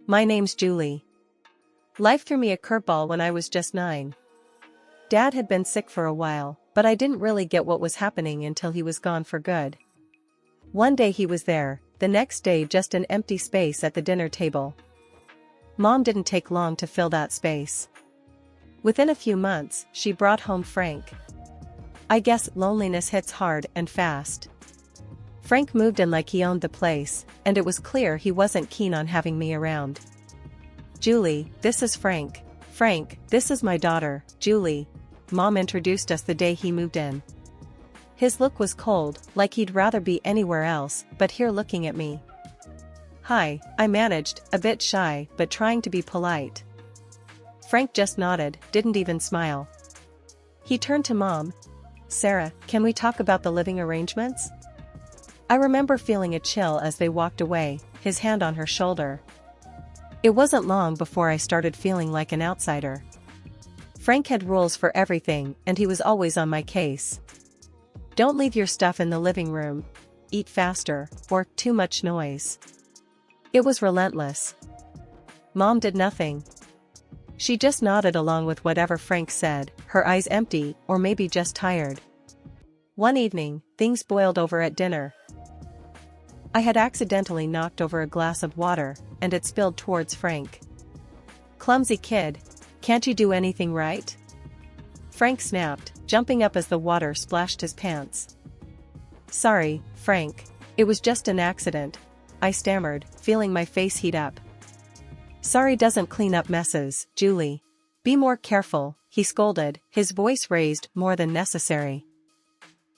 My name's Julie. Life threw me a curveball when I was just 9. Dad had been sick for a while, but I didn't really get what was happening until he was gone for good. One day he was there, the next day just an empty space at the dinner table. Mom didn't take long to fill that space. Within a few months, she brought home Frank. I guess loneliness hits hard and fast. Frank moved in like he owned the place, and it was clear he wasn't keen on having me around. Julie, this is Frank. Frank, this is my daughter, Julie. Mom introduced us the day he moved in. His look was cold, like he'd rather be anywhere else, but here looking at me. Hi, I managed, a bit shy, but trying to be polite. Frank just nodded, didn't even smile. He turned to Mom. Sarah, can we talk about the living arrangements? I remember feeling a chill as they walked away, his hand on her shoulder. It wasn't long before I started feeling like an outsider. Frank had rules for everything, and he was always on my case. Don't leave your stuff in the living room, eat faster, or too much noise. It was relentless. Mom did nothing. She just nodded along with whatever Frank said, her eyes empty, or maybe just tired. One evening, things boiled over at dinner. I had accidentally knocked over a glass of water, and it spilled towards Frank. Clumsy kid, can't you do anything right? Frank snapped, jumping up as the water splashed his pants. Sorry, Frank. It was just an accident, I stammered, feeling my face heat up. Sorry doesn't clean up messes, Julie. Be more careful, he scolded, his voice raised more than necessary.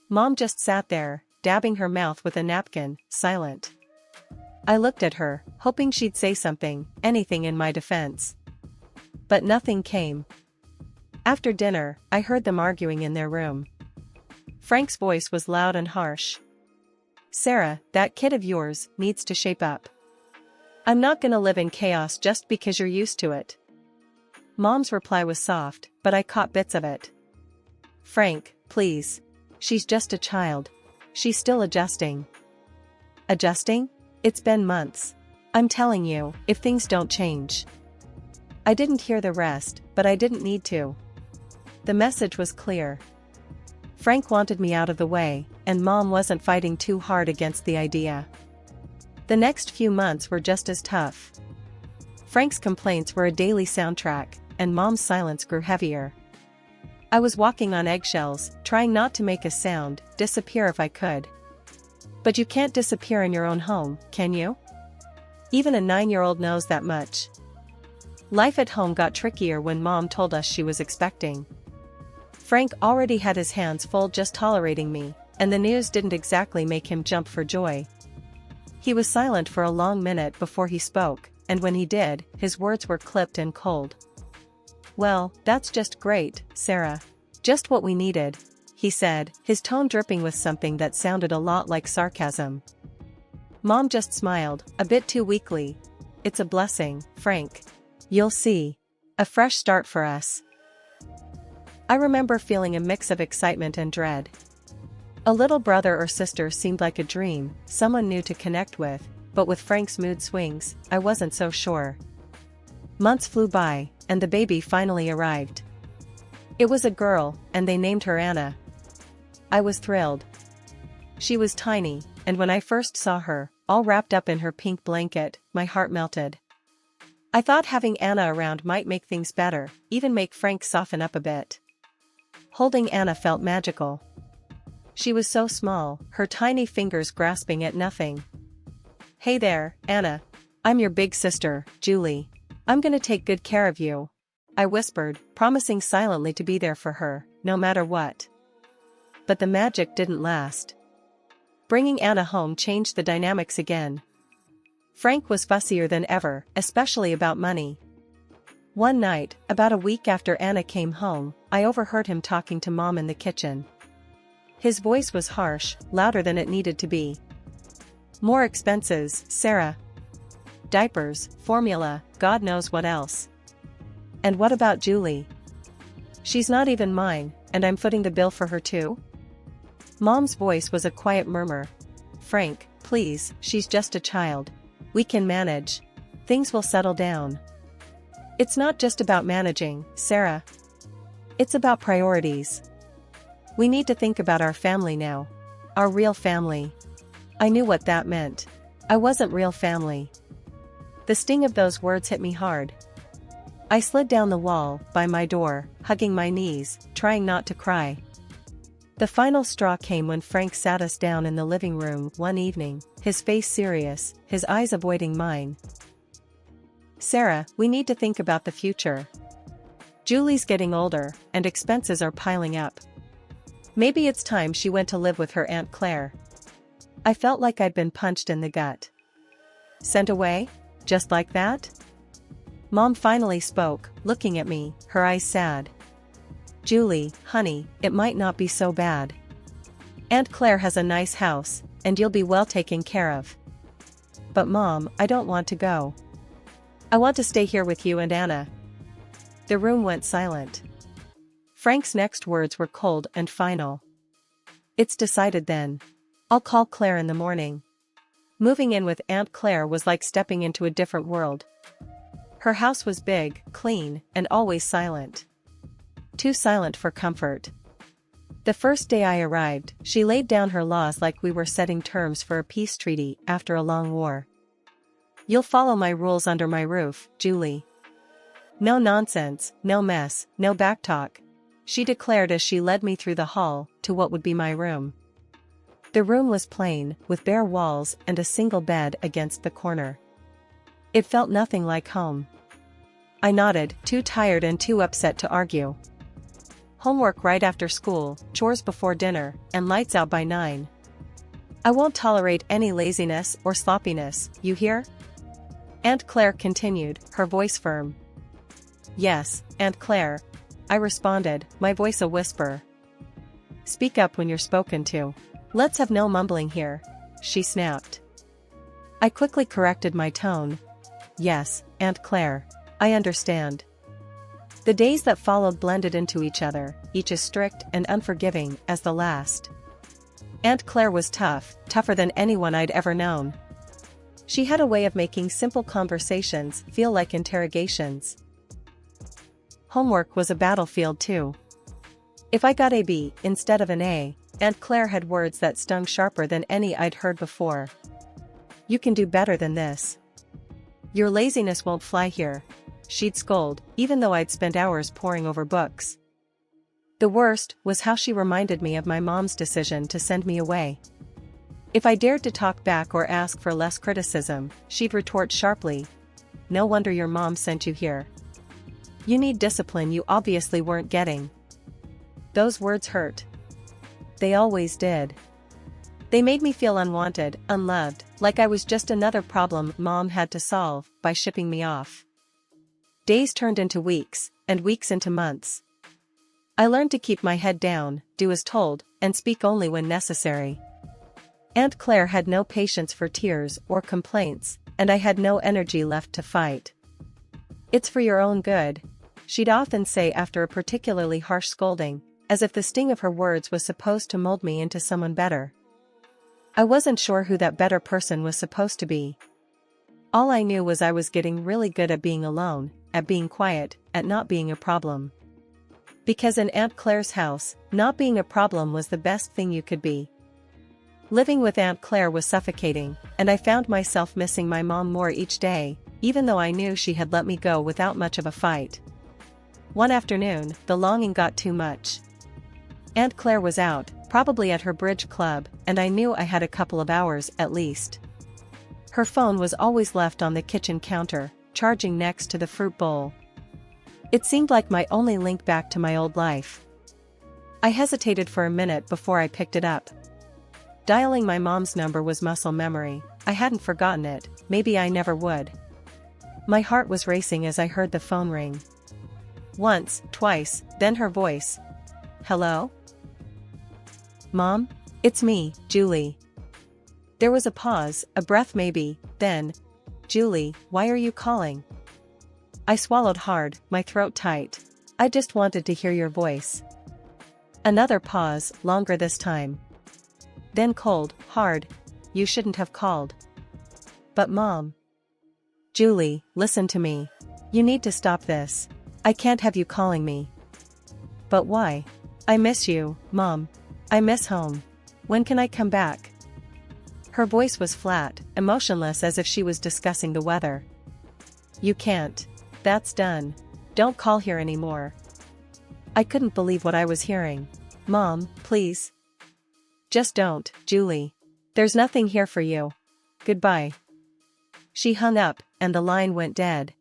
Mom just sat there, dabbing her mouth with a napkin, silent. I looked at her, hoping she'd say something, anything in my defense. But nothing came. After dinner, I heard them arguing in their room. Frank's voice was loud and harsh. Sarah, that kid of yours needs to shape up. I'm not gonna live in chaos just because you're used to it. Mom's reply was soft, but I caught bits of it. Frank, please. She's just a child. She's still adjusting. Adjusting? It's been months. I'm telling you, if things don't change. I didn't hear the rest, but I didn't need to. The message was clear. Frank wanted me out of the way, and Mom wasn't fighting too hard against the idea. The next few months were just as tough. Frank's complaints were a daily soundtrack, and Mom's silence grew heavier. I was walking on eggshells, trying not to make a sound, disappear if I could. But you can't disappear in your own home, can you? Even a 9-year-old knows that much. Life at home got trickier when Mom told us she was expecting. Frank already had his hands full just tolerating me, and the news didn't exactly make him jump for joy. He was silent for a long minute before he spoke, and when he did, his words were clipped and cold. Well, that's just great, Sarah. Just what we needed, he said, his tone dripping with something that sounded a lot like sarcasm. Mom just smiled, a bit too weakly. It's a blessing, Frank. You'll see. A fresh start for us. I remember feeling a mix of excitement and dread. A little brother or sister seemed like a dream, someone new to connect with, but with Frank's mood swings, I wasn't so sure. Months flew by, and the baby finally arrived. It was a girl, and they named her Anna. I was thrilled. She was tiny, and when I first saw her, all wrapped up in her pink blanket, my heart melted. I thought having Anna around might make things better, even make Frank soften up a bit. Holding Anna felt magical. She was so small, her tiny fingers grasping at nothing. Hey there, Anna. I'm your big sister, Julie. I'm gonna take good care of you, I whispered, promising silently to be there for her, no matter what. But the magic didn't last. Bringing Anna home changed the dynamics again. Frank was fussier than ever, especially about money. One night, about a week after Anna came home, I overheard him talking to Mom in the kitchen. His voice was harsh, louder than it needed to be. More expenses, Sarah. Diapers, formula, God knows what else. And what about Julie? She's not even mine, and I'm footing the bill for her too? Mom's voice was a quiet murmur. Frank, please, she's just a child. We can manage. things will settle down. It's not just about managing, Sarah. It's about priorities. We need to think about our family now. Our real family. I knew what that meant. I wasn't real family. The sting of those words hit me hard. I slid down the wall, by my door, hugging my knees, trying not to cry. The final straw came when Frank sat us down in the living room one evening, his face serious, his eyes avoiding mine. Sarah, we need to think about the future. Julie's getting older, and expenses are piling up. Maybe it's time she went to live with her Aunt Claire. I felt like I'd been punched in the gut. Sent away? Just like that? Mom finally spoke, looking at me, her eyes sad. Julie, honey, it might not be so bad. Aunt Claire has a nice house, and you'll be well taken care of. But Mom, I don't want to go. I want to stay here with you and Anna. The room went silent. Frank's next words were cold and final. It's decided then. I'll call Claire in the morning. Moving in with Aunt Claire was like stepping into a different world. Her house was big, clean, and always silent. Too silent for comfort. The first day I arrived, she laid down her laws like we were setting terms for a peace treaty after a long war. You'll follow my rules under my roof, Julie. No nonsense, no mess, no backtalk, she declared as she led me through the hall to what would be my room. The room was plain, with bare walls and a single bed against the corner. It felt nothing like home. I nodded, too tired and too upset to argue. Homework right after school, chores before dinner, and lights out by 9. I won't tolerate any laziness or sloppiness, you hear? Aunt Claire continued, her voice firm. Yes, Aunt Claire, I responded, my voice a whisper. Speak up when you're spoken to. Let's have no mumbling here, she snapped. I quickly corrected my tone. Yes, Aunt Claire, I understand. The days that followed blended into each other, each as strict and unforgiving as the last. Aunt Claire was tough, tougher than anyone I'd ever known. She had a way of making simple conversations feel like interrogations. Homework was a battlefield too. If I got a B instead of an A, Aunt Claire had words that stung sharper than any I'd heard before. You can do better than this. Your laziness won't fly here, she'd scold, even though I'd spent hours poring over books. The worst was how she reminded me of my mom's decision to send me away. If I dared to talk back or ask for less criticism, she'd retort sharply, no wonder your mom sent you here. You need discipline you obviously weren't getting. Those words hurt. They always did. They made me feel unwanted, unloved, like I was just another problem Mom had to solve by shipping me off. Days turned into weeks, and weeks into months. I learned to keep my head down, do as told, and speak only when necessary. Aunt Claire had no patience for tears or complaints, and I had no energy left to fight. It's for your own good, she'd often say after a particularly harsh scolding, as if the sting of her words was supposed to mold me into someone better. I wasn't sure who that better person was supposed to be. All I knew was I was getting really good at being alone, at being quiet, at not being a problem. Because in Aunt Claire's house, not being a problem was the best thing you could be. Living with Aunt Claire was suffocating, and I found myself missing my mom more each day, even though I knew she had let me go without much of a fight. One afternoon, the longing got too much. Aunt Claire was out, probably at her bridge club, and I knew I had a couple of hours at least. Her phone was always left on the kitchen counter, charging next to the fruit bowl. It seemed like my only link back to my old life. I hesitated for a minute before I picked it up. Dialing my mom's number was muscle memory. I hadn't forgotten it, maybe I never would. My heart was racing as I heard the phone ring. Once, twice, then her voice. Hello? Mom? It's me, Julie. There was a pause, a breath maybe, then, Julie, why are you calling? I swallowed hard, my throat tight. I just wanted to hear your voice. Another pause, longer this time. Then cold, hard, you shouldn't have called. But Mom. Julie, listen to me. You need to stop this. I can't have you calling me. But why? I miss you, Mom. I miss home. When can I come back? Her voice was flat, emotionless as if she was discussing the weather. You can't. That's done. Don't call here anymore. I couldn't believe what I was hearing. Mom, please. Just don't, Julie. There's nothing here for you. Goodbye. She hung up, and the line went dead.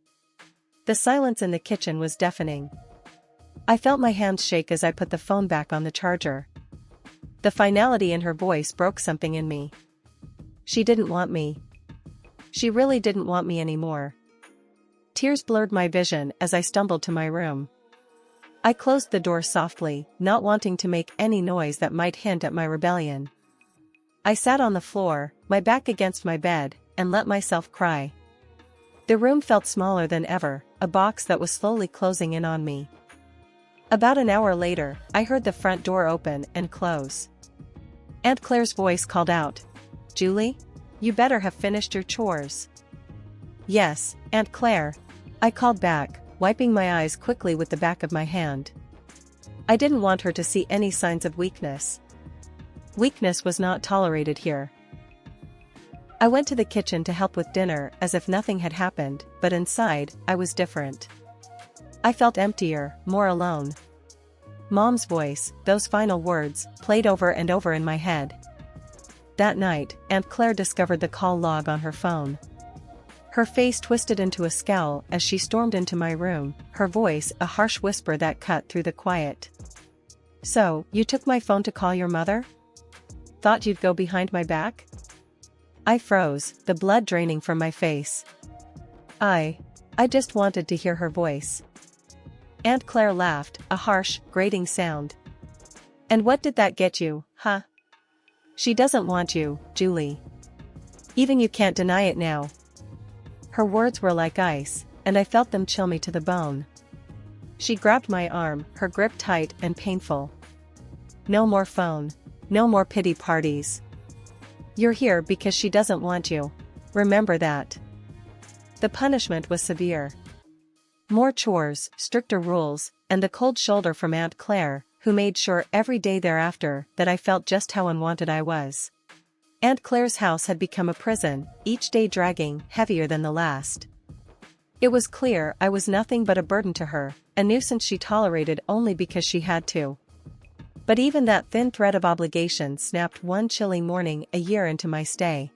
The silence in the kitchen was deafening. I felt my hands shake as I put the phone back on the charger. The finality in her voice broke something in me. She didn't want me. She really didn't want me anymore. Tears blurred my vision as I stumbled to my room. I closed the door softly, not wanting to make any noise that might hint at my rebellion. I sat on the floor, my back against my bed, and let myself cry. The room felt smaller than ever, a box that was slowly closing in on me. About an hour later, I heard the front door open and close. Aunt Claire's voice called out, "Julie? You better have finished your chores." "Yes, Aunt Claire," I called back, wiping my eyes quickly with the back of my hand. I didn't want her to see any signs of weakness. Weakness was not tolerated here. I went to the kitchen to help with dinner as if nothing had happened, but inside, I was different. I felt emptier, more alone. Mom's voice, those final words, played over and over in my head. That night, Aunt Claire discovered the call log on her phone. Her face twisted into a scowl as she stormed into my room, her voice a harsh whisper that cut through the quiet. "So, you took my phone to call your mother? Thought you'd go behind my back?" I froze, the blood draining from my face. I just wanted to hear her voice. Aunt Claire laughed, a harsh, grating sound. "And what did that get you, huh? She doesn't want you, Julie. Even you can't deny it now." Her words were like ice, and I felt them chill me to the bone. She grabbed my arm, her grip tight and painful. "No more phone. No more pity parties. You're here because she doesn't want you. Remember that." The punishment was severe. More chores, stricter rules, and the cold shoulder from Aunt Claire, who made sure every day thereafter that I felt just how unwanted I was. Aunt Claire's house had become a prison, each day dragging, heavier than the last. It was clear I was nothing but a burden to her, a nuisance she tolerated only because she had to. But even that thin thread of obligation snapped one chilly morning a year into my stay.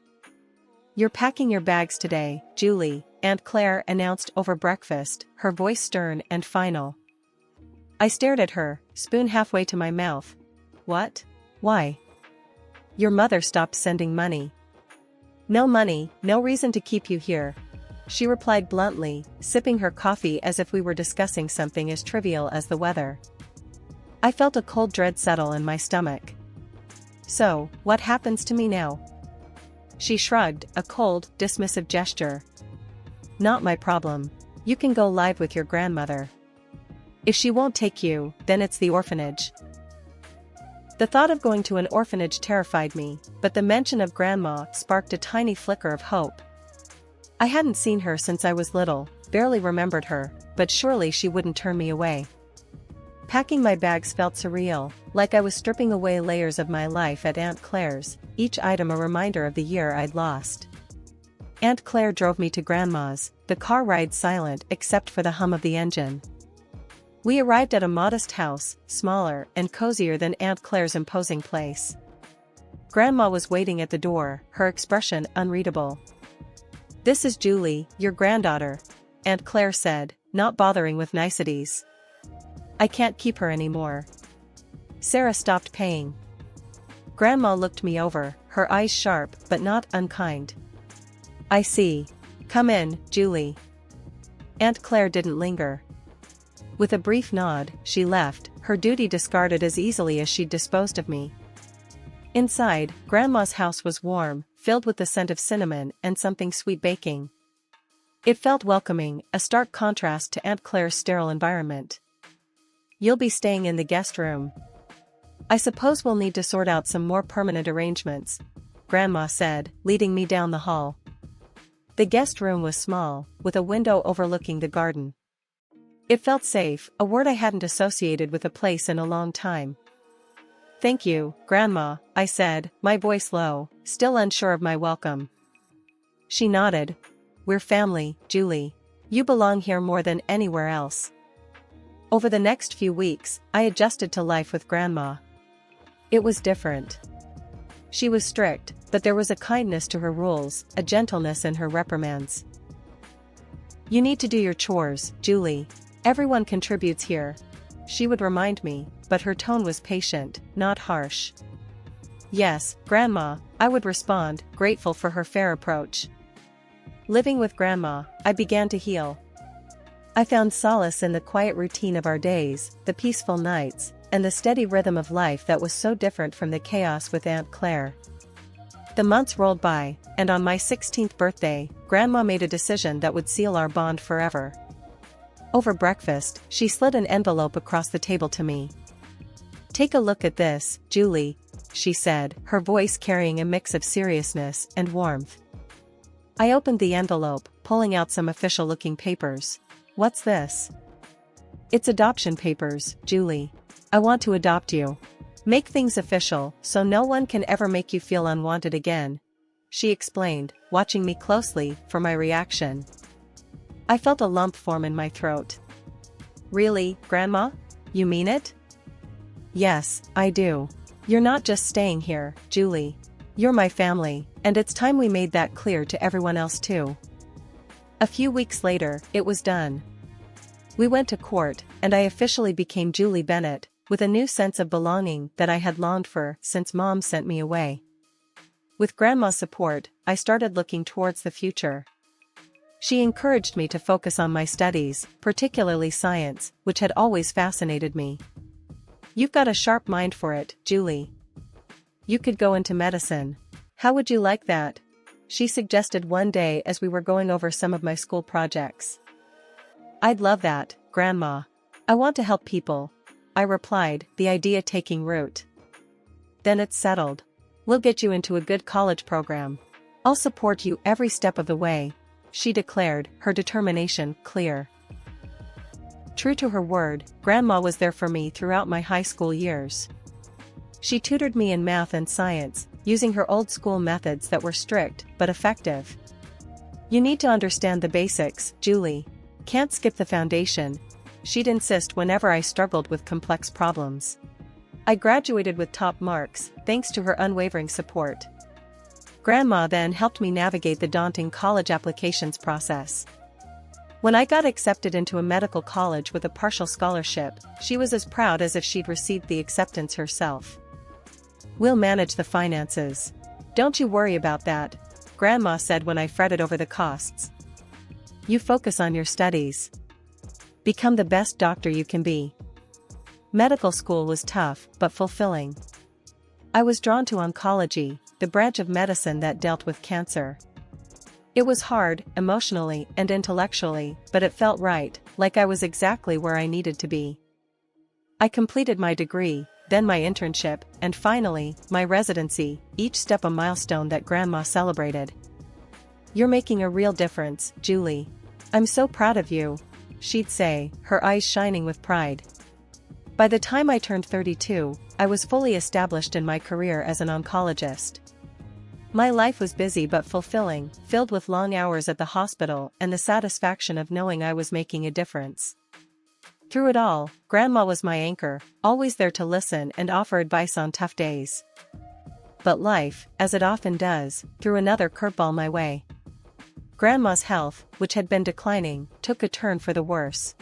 "You're packing your bags today, Julie," Aunt Claire announced over breakfast, her voice stern and final. I stared at her, spoon halfway to my mouth. "What? Why?" "Your mother stopped sending money." "No money, no reason to keep you here," she replied bluntly, sipping her coffee as if we were discussing something as trivial as the weather. I felt a cold dread settle in my stomach. "So, what happens to me now?" She shrugged, a cold, dismissive gesture. "Not my problem. You can go live with your grandmother. If she won't take you, then it's the orphanage." The thought of going to an orphanage terrified me, but the mention of Grandma sparked a tiny flicker of hope. I hadn't seen her since I was little, barely remembered her, but surely she wouldn't turn me away. Packing my bags felt surreal, like I was stripping away layers of my life at Aunt Claire's, each item a reminder of the year I'd lost. Aunt Claire drove me to Grandma's, the car ride silent except for the hum of the engine. We arrived at a modest house, smaller and cozier than Aunt Claire's imposing place. Grandma was waiting at the door, her expression unreadable. "This is Julie, your granddaughter," Aunt Claire said, not bothering with niceties. "I can't keep her anymore. Sarah stopped paying." Grandma looked me over, her eyes sharp but not unkind. "I see. Come in, Julie." Aunt Claire didn't linger. With a brief nod, she left, her duty discarded as easily as she'd disposed of me. Inside, Grandma's house was warm, filled with the scent of cinnamon and something sweet baking. It felt welcoming, a stark contrast to Aunt Claire's sterile environment. "You'll be staying in the guest room. I suppose we'll need to sort out some more permanent arrangements," Grandma said, leading me down the hall. The guest room was small, with a window overlooking the garden. It felt safe, a word I hadn't associated with a place in a long time. "Thank you, Grandma," I said, my voice low, still unsure of my welcome. She nodded. "We're family, Julie. You belong here more than anywhere else." Over the next few weeks, I adjusted to life with Grandma. It was different. She was strict, but there was a kindness to her rules, a gentleness in her reprimands. "You need to do your chores, Julie. Everyone contributes here," she would remind me, but her tone was patient, not harsh. "Yes, Grandma," I would respond, grateful for her fair approach. Living with Grandma, I began to heal. I found solace in the quiet routine of our days, the peaceful nights, and the steady rhythm of life that was so different from the chaos with Aunt Claire. The months rolled by, and on my 16th birthday, Grandma made a decision that would seal our bond forever. Over breakfast, she slid an envelope across the table to me. "Take a look at this, Julie," she said, her voice carrying a mix of seriousness and warmth. I opened the envelope, pulling out some official-looking papers. "What's this?" "It's adoption papers, Julie. I want to adopt you. Make things official, so no one can ever make you feel unwanted again," she explained, watching me closely for my reaction. I felt a lump form in my throat. "Really, Grandma? You mean it?" "Yes, I do. You're not just staying here, Julie. You're my family, and it's time we made that clear to everyone else too." A few weeks later, it was done. We went to court, and I officially became Julie Bennett, with a new sense of belonging that I had longed for since Mom sent me away. With Grandma's support, I started looking towards the future. She encouraged me to focus on my studies, particularly science, which had always fascinated me. "You've got a sharp mind for it, Julie. You could go into medicine. How would you like that?" she suggested one day as we were going over some of my school projects. "I'd love that, Grandma. I want to help people," I replied, the idea taking root. "Then it's settled. We'll get you into a good college program. I'll support you every step of the way," she declared, her determination clear. True to her word, Grandma was there for me throughout my high school years. She tutored me in math and science, using her old school methods that were strict but effective. "You need to understand the basics, Julie. Can't skip the foundation," she'd insist whenever I struggled with complex problems. I graduated with top marks, thanks to her unwavering support. Grandma then helped me navigate the daunting college applications process. When I got accepted into a medical college with a partial scholarship, she was as proud as if she'd received the acceptance herself. "We'll manage the finances. Don't you worry about that," Grandma said when I fretted over the costs. "You focus on your studies. Become the best doctor you can be." Medical school was tough, but fulfilling. I was drawn to oncology, the branch of medicine that dealt with cancer. It was hard, emotionally and intellectually, but it felt right, like I was exactly where I needed to be. I completed my degree, then my internship, and finally, my residency, each step a milestone that Grandma celebrated. "You're making a real difference, Julie. I'm so proud of you," she'd say, her eyes shining with pride. By the time I turned 32, I was fully established in my career as an oncologist. My life was busy but fulfilling, filled with long hours at the hospital and the satisfaction of knowing I was making a difference. Through it all, Grandma was my anchor, always there to listen and offer advice on tough days. But life, as it often does, threw another curveball my way. Grandma's health, which had been declining, took a turn for the worse.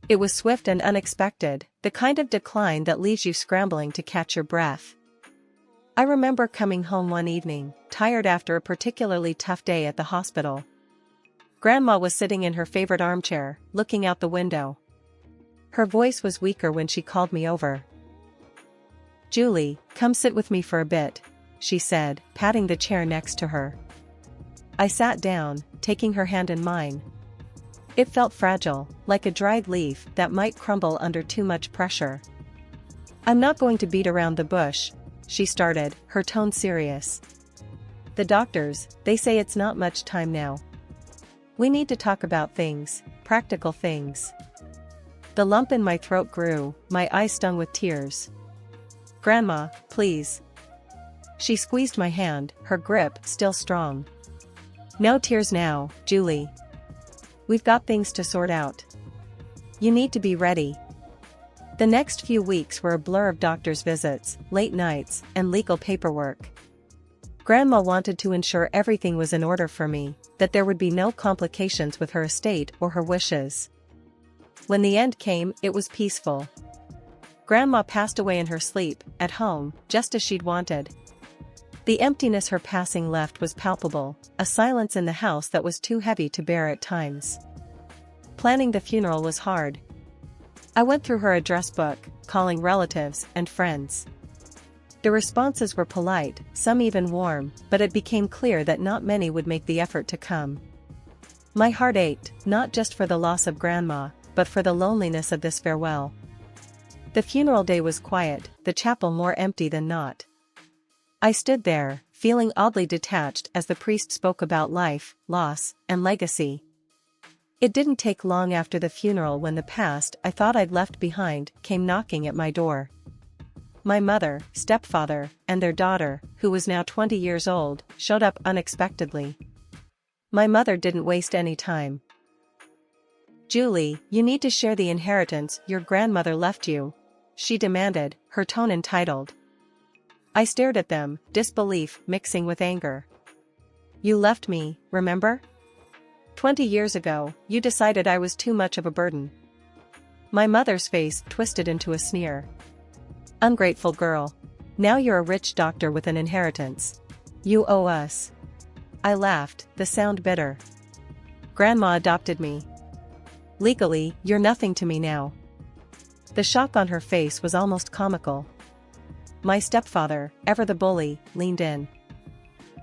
It was swift and unexpected, the kind of decline that leaves you scrambling to catch your breath. I remember coming home one evening, tired after a particularly tough day at the hospital. Grandma was sitting in her favorite armchair, looking out the window. Her voice was weaker when she called me over. "Julie, come sit with me for a bit," she said, patting the chair next to her. I sat down, taking her hand in mine. It felt fragile, like a dried leaf that might crumble under too much pressure. "I'm not going to beat around the bush," she started, her tone serious. The doctors, they say it's not much time now. We need to talk about things, practical things. The lump in my throat grew, my eyes stung with tears. Grandma, please. She squeezed my hand, her grip still strong. No tears now, Julie. We've got things to sort out. You need to be ready. The next few weeks were a blur of doctor's visits, late nights, and legal paperwork. Grandma wanted to ensure everything was in order for me, that there would be no complications with her estate or her wishes. When the end came, it was peaceful. Grandma passed away in her sleep, at home, just as she'd wanted. The emptiness her passing left was palpable, a silence in the house that was too heavy to bear at times. Planning the funeral was hard. I went through her address book, calling relatives and friends. The responses were polite, some even warm, but it became clear that not many would make the effort to come. My heart ached, not just for the loss of Grandma, but for the loneliness of this farewell. The funeral day was quiet, the chapel more empty than not. I stood there, feeling oddly detached as the priest spoke about life, loss, and legacy. It didn't take long after the funeral when the past I thought I'd left behind came knocking at my door. My mother, stepfather, and their daughter, who was now 20 years old, showed up unexpectedly. My mother didn't waste any time. Julie, you need to share the inheritance your grandmother left you, she demanded, her tone entitled. I stared at them, disbelief mixing with anger. You left me, remember? 20 years ago, you decided I was too much of a burden. My mother's face twisted into a sneer. Ungrateful girl. Now you're a rich doctor with an inheritance. You owe us. I laughed, the sound bitter. Grandma adopted me. Legally, you're nothing to me now. The shock on her face was almost comical. My stepfather, ever the bully, leaned in.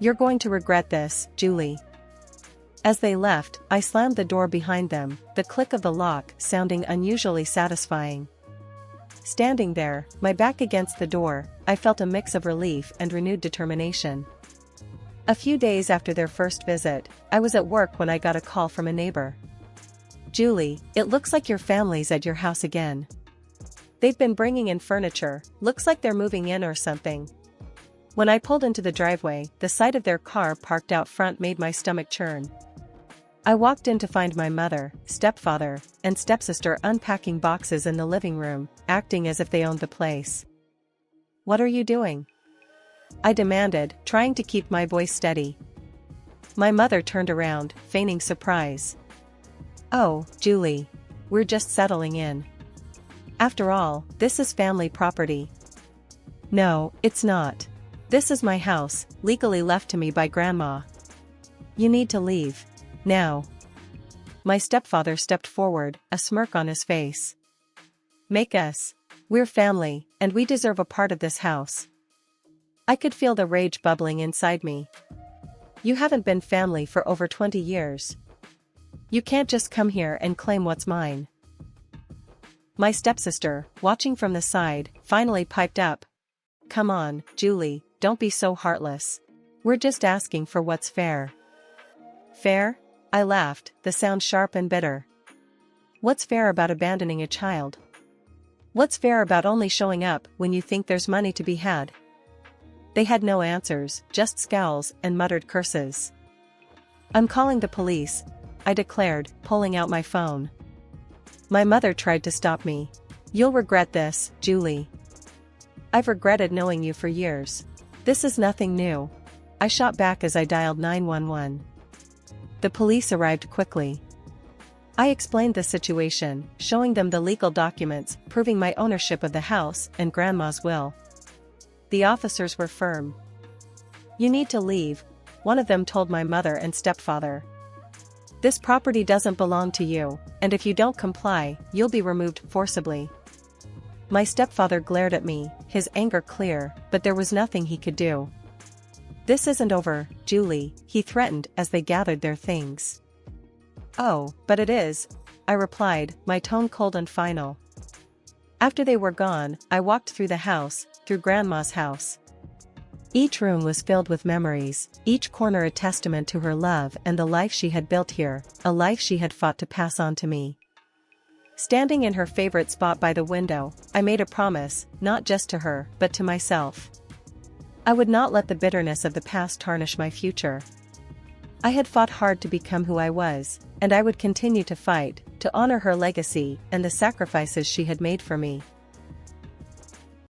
You're going to regret this, Julie. As they left, I slammed the door behind them, the click of the lock sounding unusually satisfying. Standing there, my back against the door, I felt a mix of relief and renewed determination. A few days after their first visit, I was at work when I got a call from a neighbor. Julie, it looks like your family's at your house again. They've been bringing in furniture, looks like they're moving in or something. When I pulled into the driveway, the sight of their car parked out front made my stomach churn. I walked in to find my mother, stepfather, and stepsister unpacking boxes in the living room, acting as if they owned the place. What are you doing? I demanded, trying to keep my voice steady. My mother turned around, feigning surprise. Oh, Julie. We're just settling in. After all, this is family property. No, it's not. This is my house, legally left to me by Grandma. You need to leave. Now. My stepfather stepped forward, a smirk on his face. Make us. We're family, and we deserve a part of this house. I could feel the rage bubbling inside me. You haven't been family for over 20 years. You can't just come here and claim what's mine. My stepsister, watching from the side, finally piped up. Come on, Julie, don't be so heartless. We're just asking for what's fair. Fair? I laughed, the sound sharp and bitter. What's fair about abandoning a child? What's fair about only showing up when you think there's money to be had? They had no answers, just scowls and muttered curses. I'm calling the police, I declared, pulling out my phone. My mother tried to stop me. You'll regret this, Julie. I've regretted knowing you for years. This is nothing new. I shot back as I dialed 911. The police arrived quickly. I explained the situation, showing them the legal documents proving my ownership of the house and Grandma's will. The officers were firm. You need to leave, one of them told my mother and stepfather. This property doesn't belong to you, and if you don't comply, you'll be removed forcibly. My stepfather glared at me, his anger clear, but there was nothing he could do. This isn't over, Julie, he threatened as they gathered their things. Oh, but it is, I replied, my tone cold and final. After they were gone, I walked through the house, through Grandma's house. Each room was filled with memories, each corner a testament to her love and the life she had built here, a life she had fought to pass on to me. Standing in her favorite spot by the window, I made a promise, not just to her, but to myself. I would not let the bitterness of the past tarnish my future. I had fought hard to become who I was, and I would continue to fight, to honor her legacy and the sacrifices she had made for me.